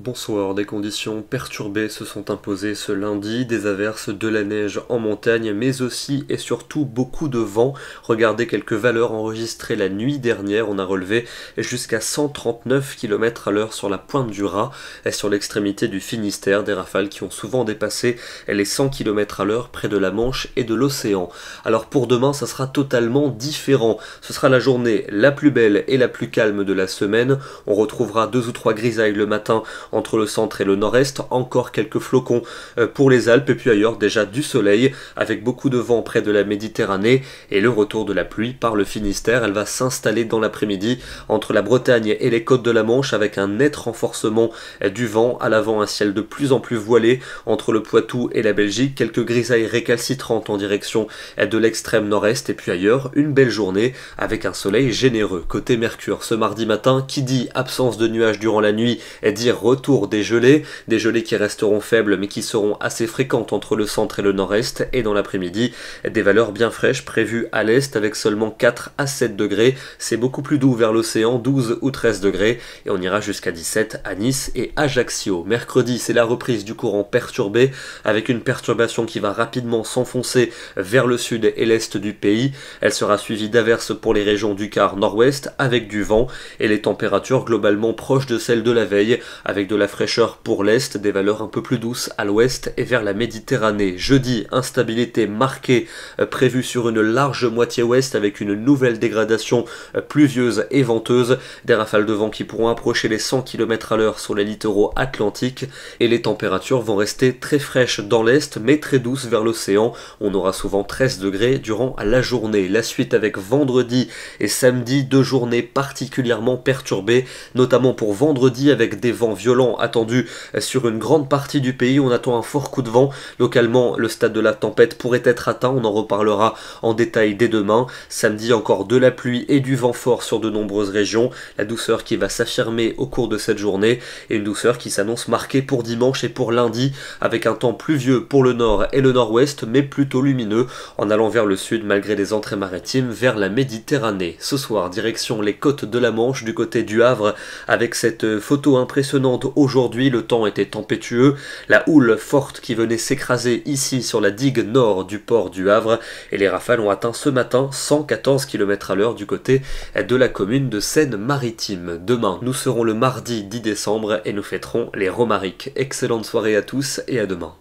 bonsoir. Des conditions perturbées se sont imposées ce lundi, des averses, de la neige en montagne, mais aussi et surtout beaucoup de vent. Regardez quelques valeurs enregistrées la nuit dernière, on a relevé jusqu'à 139 km à l'heure sur la pointe du Raz et sur l'extrémité du Finistère, des rafales qui ont souvent dépassé les 100 km à l'heure près de la Manche et de l'océan. Alors pour demain, ça sera totalement différent. Ce sera la journée la plus belle et la plus calme de la semaine. On retrouvera 2 ou 3 grisailles le matin entre le centre et le nord-est, encore quelques flocons pour les Alpes et puis ailleurs déjà du soleil avec beaucoup de vent près de la Méditerranée et le retour de la pluie par le Finistère. Elle va s'installer dans l'après-midi entre la Bretagne et les côtes de la Manche avec un net renforcement du vent. À l'avant, un ciel de plus en plus voilé entre le Poitou et la Belgique, quelques grisailles récalcitrantes en direction de l'extrême nord-est et puis ailleurs une belle journée avec un soleil généreux. Côté Mercure, ce mardi matin, qui dit absence de nuages durant la nuit dire retour des gelées qui resteront faibles mais qui seront assez fréquentes entre le centre et le nord-est, et dans l'après-midi des valeurs bien fraîches prévues à l'est avec seulement 4 à 7 degrés, c'est beaucoup plus doux vers l'océan, 12 ou 13 degrés, et on ira jusqu'à 17 à Nice et Ajaccio. Mercredi, c'est la reprise du courant perturbé avec une perturbation qui va rapidement s'enfoncer vers le sud et l'est du pays. Elle sera suivie d'averses pour les régions du quart nord-ouest avec du vent et les températures globalement proches de celles de la veille, avec de la fraîcheur pour l'est, des valeurs un peu plus douces à l'ouest et vers la Méditerranée. Jeudi, instabilité marquée prévue sur une large moitié ouest avec une nouvelle dégradation pluvieuse et venteuse, des rafales de vent qui pourront approcher les 100 km à l'heure sur les littoraux atlantiques, et les températures vont rester très fraîches dans l'est mais très douces vers l'océan. On aura souvent 13 degrés durant la journée. La suite avec vendredi et samedi, 2 journées particulièrement perturbées, notamment pour vendredi avec des vents violents attendus sur une grande partie du pays. On attend un fort coup de vent. Localement, le stade de la tempête pourrait être atteint. On en reparlera en détail dès demain. Samedi, encore de la pluie et du vent fort sur de nombreuses régions. La douceur qui va s'affirmer au cours de cette journée et une douceur qui s'annonce marquée pour dimanche et pour lundi avec un temps pluvieux pour le nord et le nord-ouest mais plutôt lumineux en allant vers le sud malgré les entrées maritimes vers la Méditerranée. Ce soir, direction les côtes de la Manche du côté du Havre avec cette photo impressionnante. Aujourd'hui, le temps était tempétueux, la houle forte qui venait s'écraser ici sur la digue nord du port du Havre, et les rafales ont atteint ce matin 114 km à l'heure du côté de la commune de Seine-Maritime. Demain, nous serons le mardi 10 décembre et nous fêterons les Romariques. Excellente soirée à tous et à demain.